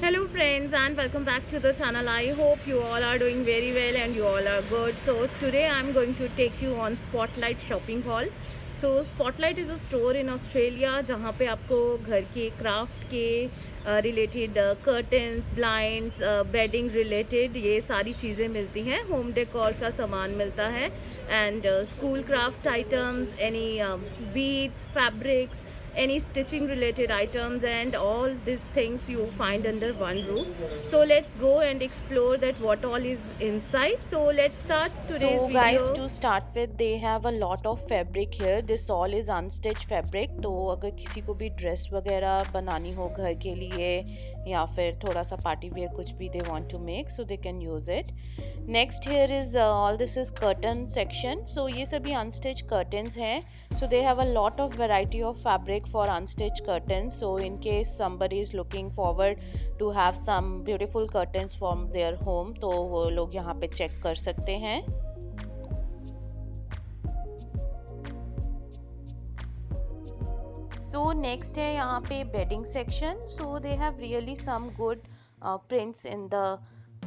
Hello friends and welcome back to the channel. I hope you all are doing very well and you all are good. So today I'm going to take you on Spotlight Shopping Hall. So Spotlight is a store in Australia जहाँ पे आपको घर के craft के related curtains blinds bedding related ये सारी चीज़ें मिलती हैं. होम डेकोर का सामान मिलता है and school craft items any beads fabrics any stitching related items and all these things you find under one roof. So let's go and explore that what all is inside. So let's start today's So guys, video. to start with, they have a lot of fabric here. This all is unstitched fabric. तो अगर किसी को भी dress वगैरह बनानी हो घर के लिए या फिर थोड़ा सा पार्टी वेयर कुछ भी they want to make, so they can use it. Next here is all this is curtain section. So ये सभी unstitched curtains हैं. So they have a lot of variety of fabric for unstitched curtains. So in case somebody is looking forward to have some beautiful curtains from their home, तो वो लोग यहाँ पे check कर सकते हैं. So next है यहाँ पे bedding section. So they have really some good prints in the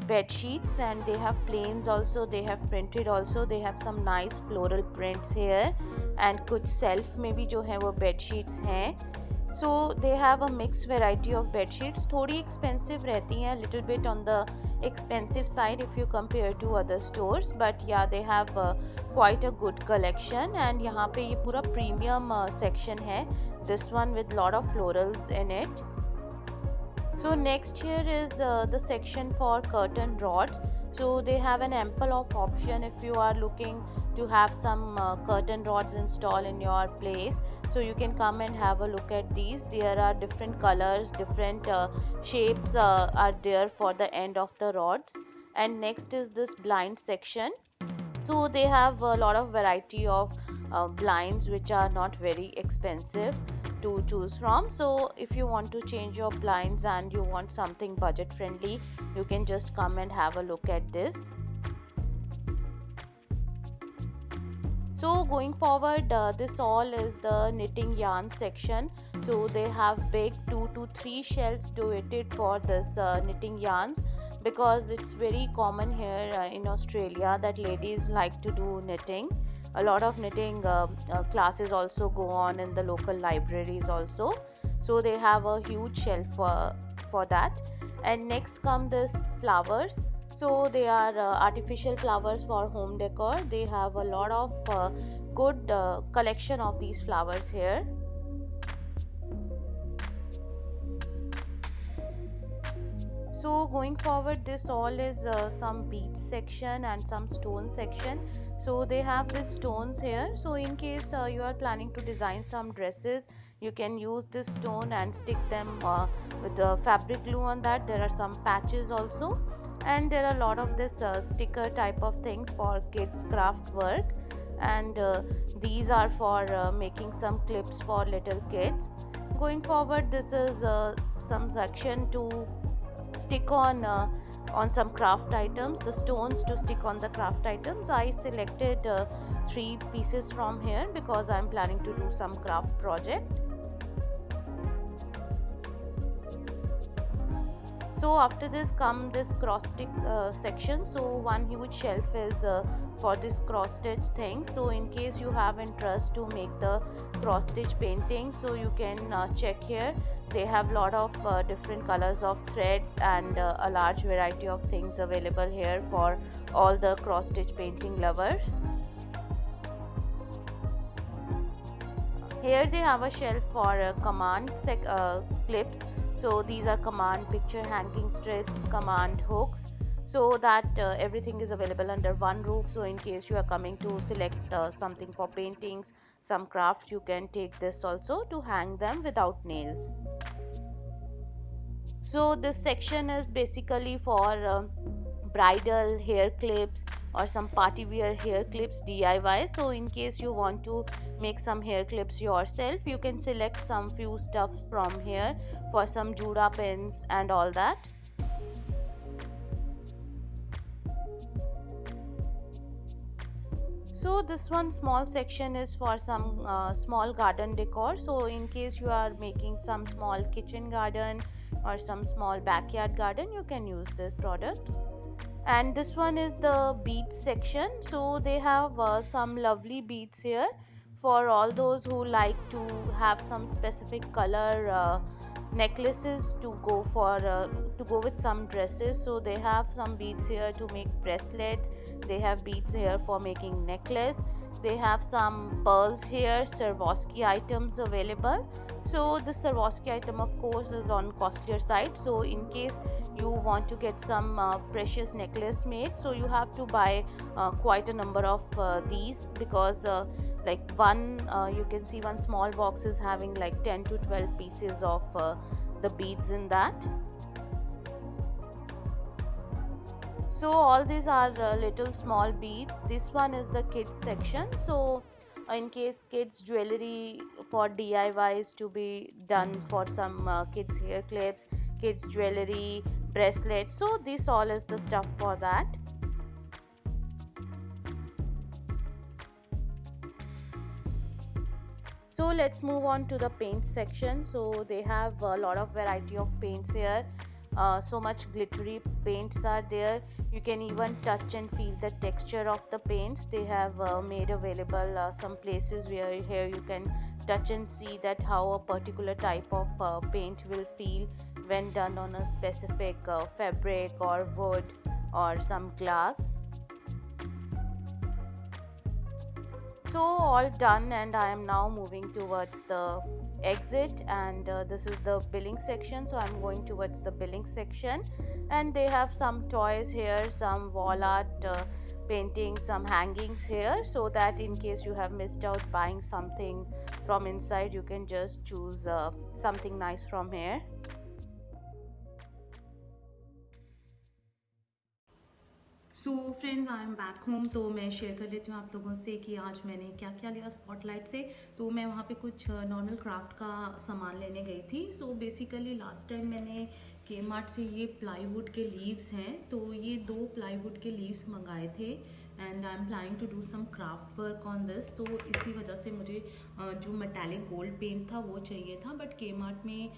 bed sheets, and they have plains also, they have printed also, they have some nice floral prints here, and कुछ self में भी जो है वो bed sheets हैं. So they have a mixed variety of bed sheets. थोड़ी expensive रहती हैं, little bit on the expensive side if you compare to other stores, but yeah, they have quite a good collection. And यहाँ पे ये पूरा premium section है, this one with lot of florals in it. So next here is the section for curtain rods. So they have an ample of option if you are looking to have some curtain rods installed in your place. So you can come and have a look at these. There are different colors, different shapes are there for the end of the rods. And next is this blind section. So they have a lot of variety of blinds which are not very expensive to choose from. So if you want to change your blinds and you want something budget friendly, you can just come and have a look at this. So going forward, this all is the knitting yarn section. So they have big 2 to 3 shelves devoted for this knitting yarns, because it's very common here in Australia that ladies like to do knitting. A lot of knitting classes also go on in the local libraries also. So they have a huge shelf for that. And next come this flowers. So they are artificial flowers for home decor. They have a lot of good collection of these flowers here. So going forward, this all is some beads section and some stone section. So they have these stones here. So in case you are planning to design some dresses, you can use this stone and stick them with the fabric glue on that. There are some patches also, and there are a lot of this sticker type of things for kids craft work. And these are for making some clips for little kids. Going forward, this is some section to stick on some craft items, the stones to stick on the craft items. I selected 3 pieces from here because I'm planning to do some craft project. So after this come this cross stitch section. So one huge shelf is for this cross stitch thing. So in case you have interest to make the cross stitch painting, so you can check here. They have lot of different colors of threads and a large variety of things available here for all the cross stitch painting lovers. Here they have a shelf for command clips. So these are command picture hanging strips, command hooks, so that everything is available under one roof. So in case you are coming to select something for paintings, some craft, you can take this also to hang them without nails. So this section is basically for bridal hair clips or some party wear hair clips DIY. So in case you want to make some hair clips yourself, you can select some few stuff from here for some juda pins and all that. So this one small section is for some small garden decor. So in case you are making some small kitchen garden or some small backyard garden, you can use this product. And this one is the beads section. So they have some lovely beads here for all those who like to have some specific color necklaces to go with some dresses. So they have some beads here to make bracelets. They have beads here for making necklace. They have some pearls here, Swarovski items available. So the Swarovski item of course is on costlier side. So in case you want to get some precious necklace made, so you have to buy quite a number of these, because like you can see one small box is having like 10 to 12 pieces of the beads in that. So all these are little small beads. This one is the kids section. So in case kids jewelry for DIYs to be done for some kids hair clips, kids jewelry, bracelets, so this all is the stuff for that. So let's move on to the paint section. So they have a lot of variety of paints here. So much glittery paints are there. You can even touch and feel the texture of the paints. They have made available some places where here you can touch and see that how a particular type of paint will feel when done on a specific fabric or wood or some glass. So all done, and I am now moving towards the exit, and this is the billing section. So I'm going towards the billing section, and they have some toys here, some wall art paintings, some hangings here, so that in case you have missed out buying something from inside, you can just choose something nice from here. So friends I am back home. तो मैं share कर लेती हूँ आप लोगों से कि आज मैंने क्या क्या लिया स्पॉटलाइट से। तो मैं वहाँ पे कुछ नॉर्मल क्राफ्ट का सामान लेने गई थी। सो बेसिकली लास्ट टाइम मैंने के मार्ट से ये प्लाईवुड के लीव्स हैं, तो ये 2 प्लाईवुड के लीव्स मंगाए थे and I am planning to do some craft work on this. तो इसी वजह से मुझे जो मेटालिक गोल्ड पेंट था वो चाहिए था, बट के मार्ट में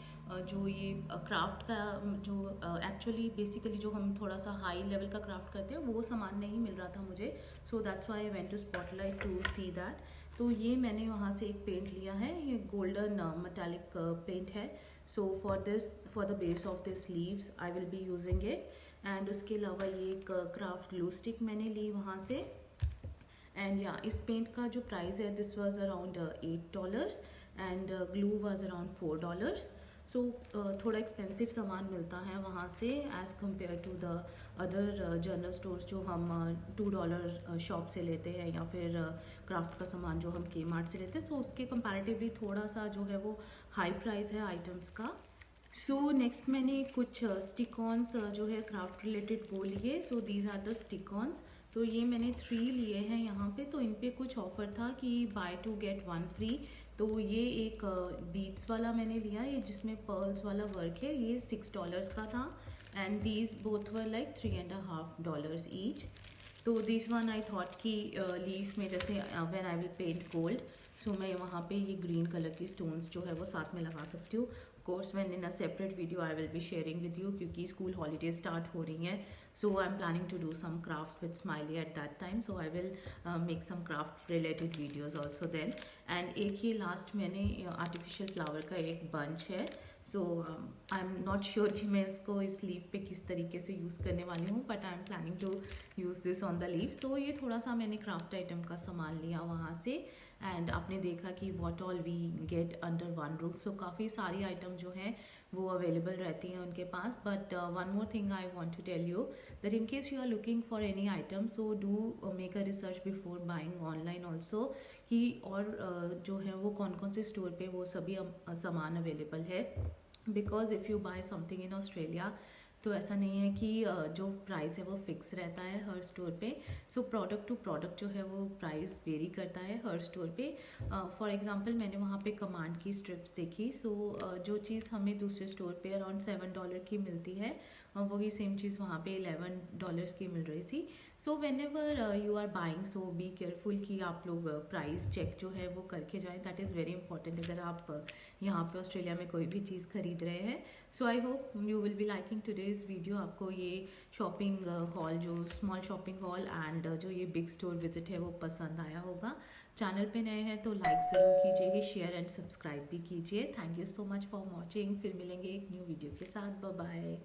जो ये क्राफ्ट का जो एक्चुअली बेसिकली जो हम थोड़ा सा हाई लेवल का क्राफ्ट करते हैं वो सामान नहीं मिल रहा था मुझे। So that's why I went to Spotlight to see that. तो ये मैंने वहाँ से एक पेंट लिया है, ये गोल्डन मेटालिक पेंट है। So for the base of this leaves I will be using it. And उसके अलावा ये एक क्राफ्ट ग्लू स्टिक मैंने ली वहाँ से। एंड या इस पेंट का जो प्राइस है this was around $8 and glue was around $4। So थोड़ा एक्सपेंसिव सामान मिलता है वहाँ से as compare to the other general stores जो हम $2 शॉप से लेते हैं, या फिर क्राफ्ट का सामान जो हम के मार्ट से लेते हैं। तो उसके कंपैरेटिवली थोड़ा सा जो है वो हाई प्राइस है आइटम्स का। सो नेक्स्ट मैंने कुछ स्टिक ऑन्स जो है क्राफ्ट रिलेटेड वो लिए। So these are the stick ons. तो ये मैंने 3 लिए हैं यहाँ पे। तो इन पे कुछ ऑफर था कि बाय 2 गेट 1 फ्री। तो ये एक बीड्स वाला मैंने लिया, ये जिसमें पर्ल्स वाला वर्क है, ये $6 का था and these both were like $3.5 each. तो दिस वन आई थॉट कि लीफ में जैसे when I will paint gold, so मैं वहाँ पे ये ग्रीन कलर की स्टोन्स जो है वो साथ में लगा सकती हूँ। Course when in a separate video I will be sharing with you, क्योंकि स्कूल हॉलीडेज स्टार्ट हो रही हैं। So I am planning to do some craft with Smiley at that time. So I will make some craft related videos also then. And एक ये last मैंने artificial flower का एक bunch है। सो I am not sure कि मैं इसको इस लीफ पे किस तरीके से यूज़ करने वाली हूँ, but I am planning to use this on the leaf. So ये थोड़ा सा मैंने क्राफ्ट आइटम का सामान लिया वहाँ से। एंड आपने देखा कि what all we get under one roof. So काफ़ी सारी आइटम जो हैं वो अवेलेबल रहती हैं उनके पास। But one more thing I want to tell you that in case you are looking for any item, so do make a research before buying online also कि और जो है वो कौन कौन से स्टोर पे वो सभी सामान अवेलेबल है। Because if you buy something in Australia, तो ऐसा नहीं है कि जो प्राइस है वो फिक्स रहता है हर स्टोर पे। सो प्रोडक्ट टू प्रोडक्ट जो है वो प्राइस वेरी करता है हर स्टोर पे। फॉर एग्जांपल मैंने वहाँ पे कमांड की स्ट्रिप्स देखी। सो जो चीज़ हमें दूसरे स्टोर पे अराउंड $7 की मिलती है, वही सेम चीज़ वहाँ पे $11 की मिल रही थी। So whenever you are buying, so be careful कि आप लोग प्राइस चेक जो है वो करके जाएं, दैट इज़ वेरी इंपॉर्टेंट अगर आप यहाँ पे ऑस्ट्रेलिया में कोई भी चीज़ खरीद रहे हैं. So I hope you will be liking today's video. आपको ये शॉपिंग हॉल, जो स्मॉल शॉपिंग हॉल एंड जो ये बिग स्टोर विजिट है वो पसंद आया होगा. चैनल पे नए हैं तो लाइक ज़रूर कीजिए, शेयर एंड सब्सक्राइब भी कीजिए. Thank you so much for watching. फिर मिलेंगे एक न्यू वीडियो के साथ. Bye bye.